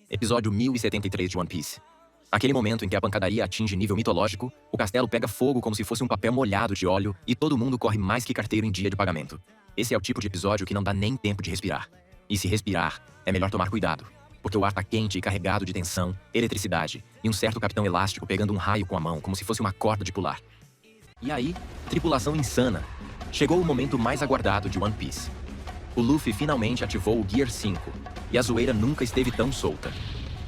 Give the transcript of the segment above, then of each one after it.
Episódio 1073 de One Piece. Aquele momento em que a pancadaria atinge nível mitológico, o castelo pega fogo como se fosse um papel molhado de óleo e todo mundo corre mais que carteiro em dia de pagamento. Esse é o tipo de episódio que não dá nem tempo de respirar. E se respirar, é melhor tomar cuidado, porque o ar tá quente e carregado de tensão, eletricidade e um certo capitão elástico pegando um raio com a mão como se fosse uma corda de pular. E aí, tripulação insana. Chegou o momento mais aguardado de One Piece. O Luffy finalmente ativou o Gear 5, e a zoeira nunca esteve tão solta.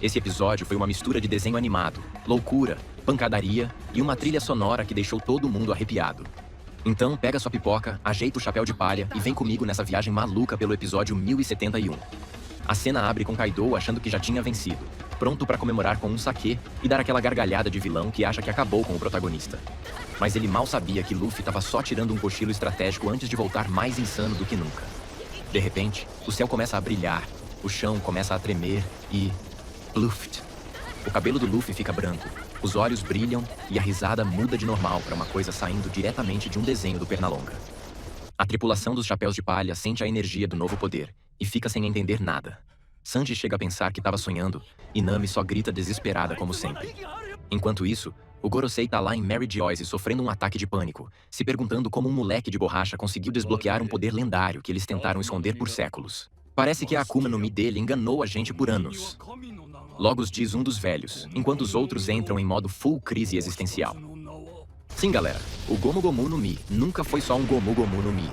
Esse episódio foi uma mistura de desenho animado, loucura, pancadaria e uma trilha sonora que deixou todo mundo arrepiado. Então pega sua pipoca, ajeita o chapéu de palha e vem comigo nessa viagem maluca pelo episódio 1071. A cena abre com Kaido achando que já tinha vencido, pronto para comemorar com um saquê e dar aquela gargalhada de vilão que acha que acabou com o protagonista. Mas ele mal sabia que Luffy estava só tirando um cochilo estratégico antes de voltar mais insano do que nunca. De repente, o céu começa a brilhar, o chão começa a tremer e... Luffy. O cabelo do Luffy fica branco, os olhos brilham e a risada muda de normal para uma coisa saindo diretamente de um desenho do Pernalonga. A tripulação dos Chapéus de Palha sente a energia do novo poder e fica sem entender nada. Sanji chega a pensar que estava sonhando e Nami só grita desesperada como sempre. Enquanto isso, o Gorosei tá lá em Mary Joyce sofrendo um ataque de pânico, se perguntando como um moleque de borracha conseguiu desbloquear um poder lendário que eles tentaram esconder por séculos. Parece que a Akuma no Mi dele enganou a gente por anos. Logos diz um dos velhos, enquanto os outros entram em modo full crise existencial. Sim, galera, o Gomu Gomu no Mi nunca foi só um Gomu Gomu no Mi.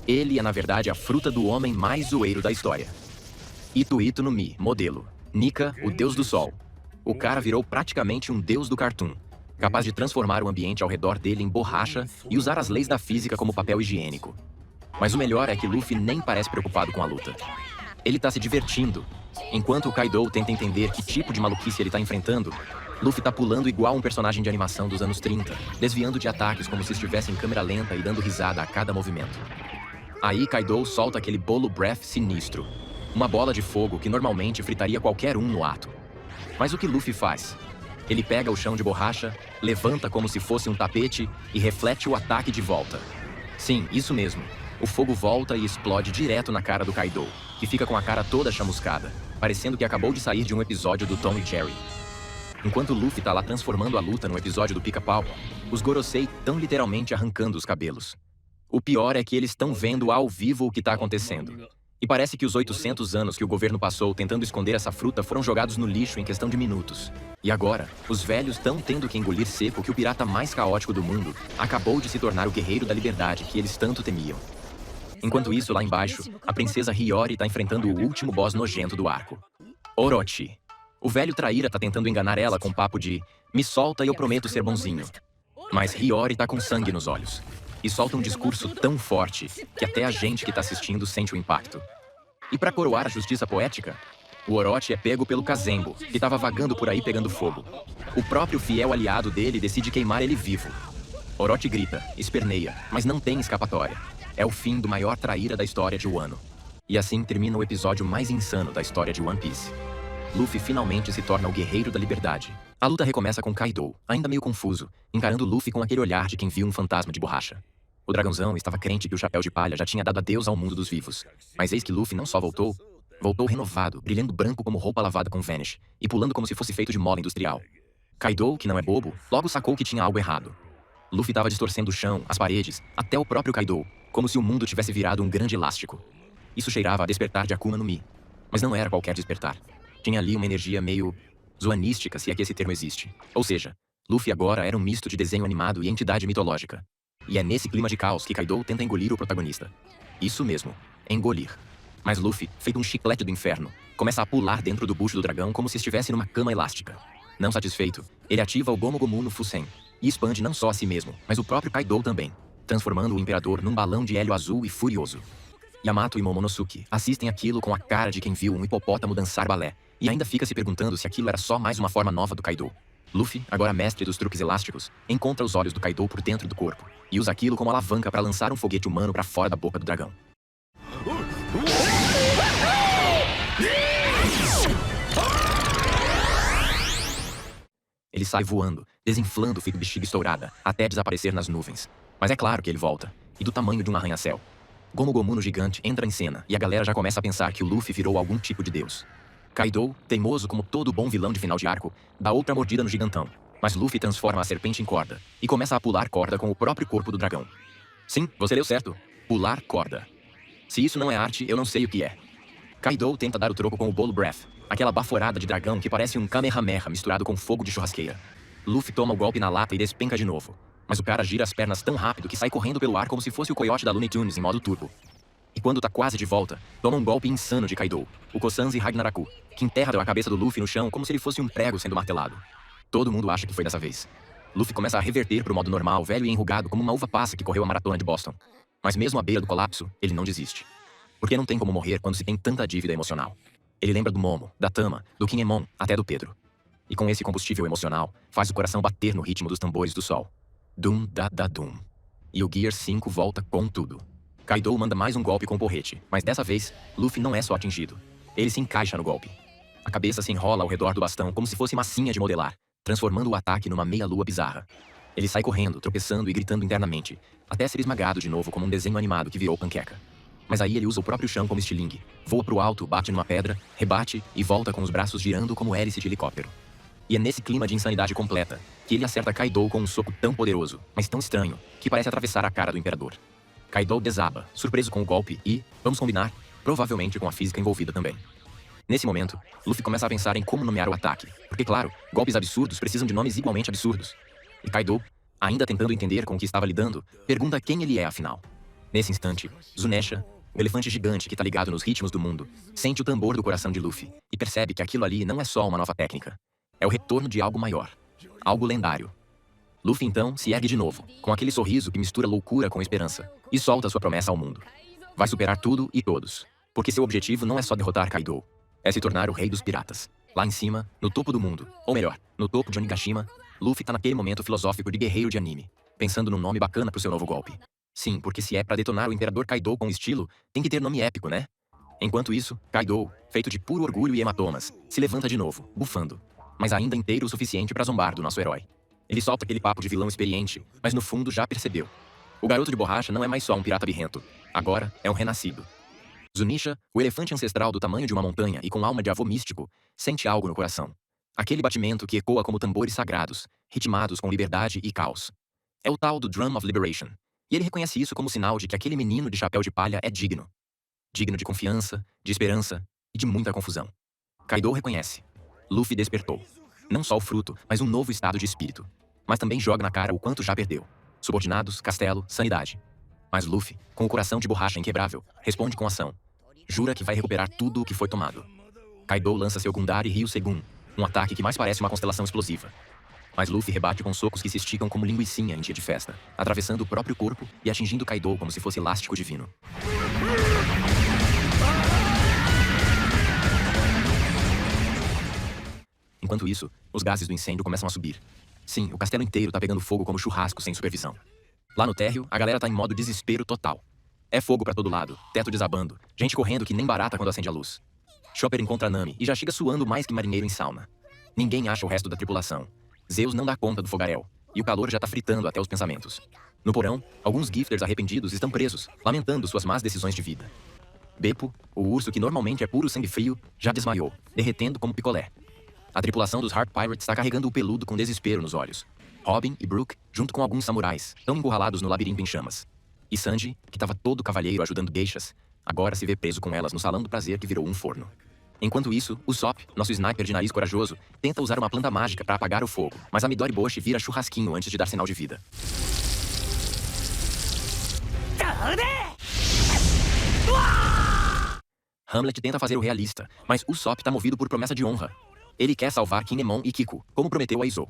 Ele é na verdade a fruta do homem mais zoeiro da história. Ito Ito no Mi, modelo. Nika, o deus do sol. O cara virou praticamente um deus do cartoon, capaz de transformar o ambiente ao redor dele em borracha e usar as leis da física como papel higiênico. Mas o melhor é que Luffy nem parece preocupado com a luta. Ele tá se divertindo. Enquanto o Kaido tenta entender que tipo de maluquice ele tá enfrentando, Luffy tá pulando igual um personagem de animação dos anos 30, desviando de ataques como se estivesse em câmera lenta e dando risada a cada movimento. Aí Kaido solta aquele bolo breath sinistro, uma bola de fogo que normalmente fritaria qualquer um no ato. Mas o que Luffy faz? Ele pega o chão de borracha, levanta como se fosse um tapete e reflete o ataque de volta. Sim, isso mesmo. O fogo volta e explode direto na cara do Kaido, que fica com a cara toda chamuscada, parecendo que acabou de sair de um episódio do Tom e Jerry. Enquanto Luffy tá lá transformando a luta no episódio do Pica-Pau, os Gorosei estão literalmente arrancando os cabelos. O pior é que eles estão vendo ao vivo o que tá acontecendo. E parece que os 800 anos que o governo passou tentando esconder essa fruta foram jogados no lixo em questão de minutos. E agora, os velhos estão tendo que engolir seco que o pirata mais caótico do mundo acabou de se tornar o guerreiro da liberdade que eles tanto temiam. Enquanto isso, lá embaixo, a princesa Hiyori tá enfrentando o último boss nojento do arco. Orochi. O velho traíra tá tentando enganar ela com um papo de "me solta e eu prometo ser bonzinho". Mas Hiyori tá com sangue nos olhos. E solta um discurso tão forte que até a gente que tá assistindo sente o impacto. E pra coroar a justiça poética, o Orochi é pego pelo Kazembo, que tava vagando por aí pegando fogo. O próprio fiel aliado dele decide queimar ele vivo. Orochi grita, esperneia, mas não tem escapatória. É o fim do maior traíra da história de Wano. E assim termina o episódio mais insano da história de One Piece. Luffy finalmente se torna o guerreiro da liberdade. A luta recomeça com Kaido, ainda meio confuso, encarando Luffy com aquele olhar de quem viu um fantasma de borracha. O dragãozão estava crente que o Chapéu de Palha já tinha dado adeus ao mundo dos vivos. Mas eis que Luffy não só voltou renovado, brilhando branco como roupa lavada com Vanish, e pulando como se fosse feito de mola industrial. Kaido, que não é bobo, logo sacou que tinha algo errado. Luffy estava distorcendo o chão, as paredes, até o próprio Kaido, como se o mundo tivesse virado um grande elástico. Isso cheirava a despertar de Akuma no Mi. Mas não era qualquer despertar. Tinha ali uma energia meio zoanística, se é que esse termo existe. Ou seja, Luffy agora era um misto de desenho animado e entidade mitológica. E é nesse clima de caos que Kaido tenta engolir o protagonista. Isso mesmo, engolir. Mas Luffy, feito um chiclete do inferno, começa a pular dentro do bucho do dragão como se estivesse numa cama elástica. Não satisfeito, ele ativa o Gomu Gomu no Fusen e expande não só a si mesmo, mas o próprio Kaido também, transformando o imperador num balão de hélio azul e furioso. Yamato e Momonosuke assistem aquilo com a cara de quem viu um hipopótamo dançar balé, e ainda fica se perguntando se aquilo era só mais uma forma nova do Kaido. Luffy, agora mestre dos truques elásticos, encontra os olhos do Kaido por dentro do corpo, e usa aquilo como alavanca para lançar um foguete humano para fora da boca do dragão. Ele sai voando, desinflando feito bexiga estourada, até desaparecer nas nuvens. Mas é claro que ele volta, e do tamanho de um arranha-céu. Gomu Gomu no gigante entra em cena, e a galera já começa a pensar que o Luffy virou algum tipo de deus. Kaido, teimoso como todo bom vilão de final de arco, dá outra mordida no gigantão. Mas Luffy transforma a serpente em corda e começa a pular corda com o próprio corpo do dragão. Sim, você leu certo. Pular corda. Se isso não é arte, eu não sei o que é. Kaido tenta dar o troco com o bolo Breath, aquela baforada de dragão que parece um Kamehameha misturado com fogo de churrasqueira. Luffy toma o golpe na lata e despenca de novo. Mas o cara gira as pernas tão rápido que sai correndo pelo ar como se fosse o coiote da Looney Tunes em modo turbo. E quando tá quase de volta, toma um golpe insano de Kaido, o Kosanzi Ragnaraku, que enterra a cabeça do Luffy no chão como se ele fosse um prego sendo martelado. Todo mundo acha que foi dessa vez. Luffy começa a reverter pro modo normal, velho e enrugado como uma uva passa que correu a maratona de Boston. Mas mesmo à beira do colapso, ele não desiste. Porque não tem como morrer quando se tem tanta dívida emocional. Ele lembra do Momo, da Tama, do Kinemon, até do Pedro. E com esse combustível emocional, faz o coração bater no ritmo dos tambores do sol. Dum da da dum. E o Gear 5 volta com tudo. Kaido manda mais um golpe com o porrete, mas dessa vez, Luffy não é só atingido. Ele se encaixa no golpe. A cabeça se enrola ao redor do bastão como se fosse massinha de modelar, transformando o ataque numa meia-lua bizarra. Ele sai correndo, tropeçando e gritando internamente, até ser esmagado de novo como um desenho animado que virou panqueca. Mas aí ele usa o próprio chão como estilingue, voa pro alto, bate numa pedra, rebate e volta com os braços girando como hélice de helicóptero. E é nesse clima de insanidade completa que ele acerta Kaido com um soco tão poderoso, mas tão estranho, que parece atravessar a cara do imperador. Kaido desaba, surpreso com o golpe e, vamos combinar, provavelmente com a física envolvida também. Nesse momento, Luffy começa a pensar em como nomear o ataque, porque claro, golpes absurdos precisam de nomes igualmente absurdos. E Kaido, ainda tentando entender com o que estava lidando, pergunta quem ele é afinal. Nesse instante, Zunesha, o elefante gigante que tá ligado nos ritmos do mundo, sente o tambor do coração de Luffy e percebe que aquilo ali não é só uma nova técnica. É o retorno de algo maior. Algo lendário. Luffy então se ergue de novo, com aquele sorriso que mistura loucura com esperança, e solta sua promessa ao mundo. Vai superar tudo e todos, porque seu objetivo não é só derrotar Kaido, é se tornar o rei dos piratas. Lá em cima, no topo do mundo, ou melhor, no topo de Onigashima, Luffy tá naquele momento filosófico de guerreiro de anime, pensando num nome bacana pro seu novo golpe. Sim, porque se é pra detonar o Imperador Kaido com estilo, tem que ter nome épico, né? Enquanto isso, Kaido, feito de puro orgulho e hematomas, se levanta de novo, bufando, mas ainda inteiro o suficiente pra zombar do nosso herói. Ele solta aquele papo de vilão experiente, mas no fundo já percebeu. O garoto de borracha não é mais só um pirata birrento, agora é um renascido. Zunisha, o elefante ancestral do tamanho de uma montanha e com alma de avô místico, sente algo no coração. Aquele batimento que ecoa como tambores sagrados, ritmados com liberdade e caos. É o tal do Drum of Liberation. E ele reconhece isso como sinal de que aquele menino de chapéu de palha é digno. Digno de confiança, de esperança e de muita confusão. Kaido reconhece. Luffy despertou. Não só o fruto, mas um novo estado de espírito. Mas também joga na cara o quanto já perdeu. Subordinados, castelo, sanidade. Mas Luffy, com o coração de borracha inquebrável, responde com ação. Jura que vai recuperar tudo o que foi tomado. Kaido lança seu Gundari Ryusegun, um ataque que mais parece uma constelação explosiva. Mas Luffy rebate com socos que se esticam como linguicinha em dia de festa, atravessando o próprio corpo e atingindo Kaido como se fosse elástico divino. Enquanto isso, os gases do incêndio começam a subir. Sim, o castelo inteiro tá pegando fogo como churrasco sem supervisão. Lá no térreo, a galera tá em modo desespero total. É fogo pra todo lado, teto desabando, gente correndo que nem barata quando acende a luz. Chopper encontra Nami e já chega suando mais que marinheiro em sauna. Ninguém acha o resto da tripulação. Zeus não dá conta do fogaréu, e o calor já tá fritando até os pensamentos. No porão, alguns gifters arrependidos estão presos, lamentando suas más decisões de vida. Beppo, o urso que normalmente é puro sangue frio, já desmaiou, derretendo como picolé. A tripulação dos Harp Pirates está carregando o peludo com desespero nos olhos. Robin e Brook, junto com alguns samurais, estão encurralados no labirinto em chamas. E Sanji, que estava todo cavalheiro ajudando geishas, agora se vê preso com elas no salão do prazer que virou um forno. Enquanto isso, o Sop, nosso sniper de nariz corajoso, tenta usar uma planta mágica para apagar o fogo, mas a Midori Boshi vira churrasquinho antes de dar sinal de vida. Hamlet tenta fazer o realista, mas o Sop tá movido por promessa de honra. Ele quer salvar Kinemon e Kiko, como prometeu a Izo.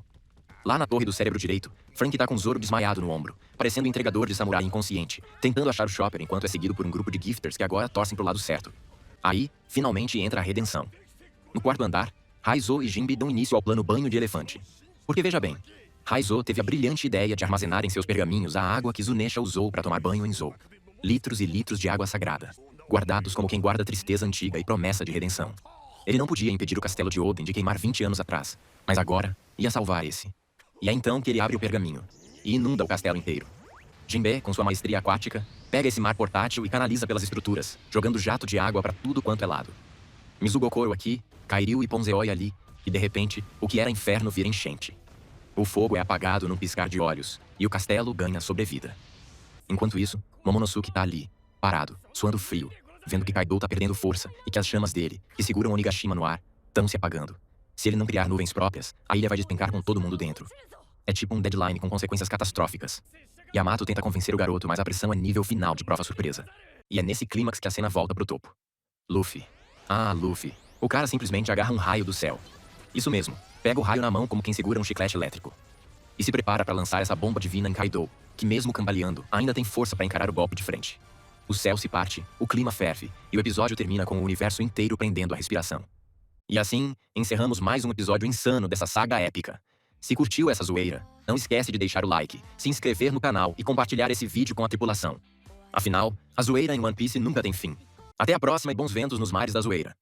Lá na torre do cérebro direito, Frank tá com Zoro desmaiado no ombro, parecendo um entregador de samurai inconsciente, tentando achar o Chopper enquanto é seguido por um grupo de gifters que agora torcem pro lado certo. Aí, finalmente entra a redenção. No quarto andar, Raizo e Jinbe dão início ao plano banho de elefante. Porque veja bem, Raizo teve a brilhante ideia de armazenar em seus pergaminhos a água que Zunesha usou para tomar banho em Zou. Litros e litros de água sagrada, guardados como quem guarda tristeza antiga e promessa de redenção. Ele não podia impedir o castelo de Oden de queimar 20 anos atrás, mas agora ia salvar esse. E é então que ele abre o pergaminho e inunda o castelo inteiro. Jinbe, com sua maestria aquática, pega esse mar portátil e canaliza pelas estruturas, jogando jato de água para tudo quanto é lado. Mizugokoro aqui, Kairyu e Ponzeoi ali, e de repente, o que era inferno vira enchente. O fogo é apagado num piscar de olhos, e o castelo ganha sobrevida. Enquanto isso, Momonosuke tá ali, parado, suando frio, vendo que Kaido tá perdendo força e que as chamas dele, que seguram Onigashima no ar, tão se apagando. Se ele não criar nuvens próprias, a ilha vai despencar com todo mundo dentro. É tipo um deadline com consequências catastróficas. Yamato tenta convencer o garoto, mas a pressão é nível final de prova surpresa. E é nesse clímax que a cena volta pro topo. Luffy. Ah, Luffy. O cara simplesmente agarra um raio do céu. Isso mesmo, pega o raio na mão como quem segura um chiclete elétrico. E se prepara para lançar essa bomba divina em Kaido, que mesmo cambaleando, ainda tem força para encarar o golpe de frente. O céu se parte, o clima ferve, e o episódio termina com o universo inteiro prendendo a respiração. E assim, encerramos mais um episódio insano dessa saga épica. Se curtiu essa zoeira, não esquece de deixar o like, se inscrever no canal e compartilhar esse vídeo com a tripulação. Afinal, a zoeira em One Piece nunca tem fim. Até a próxima e bons ventos nos mares da zoeira.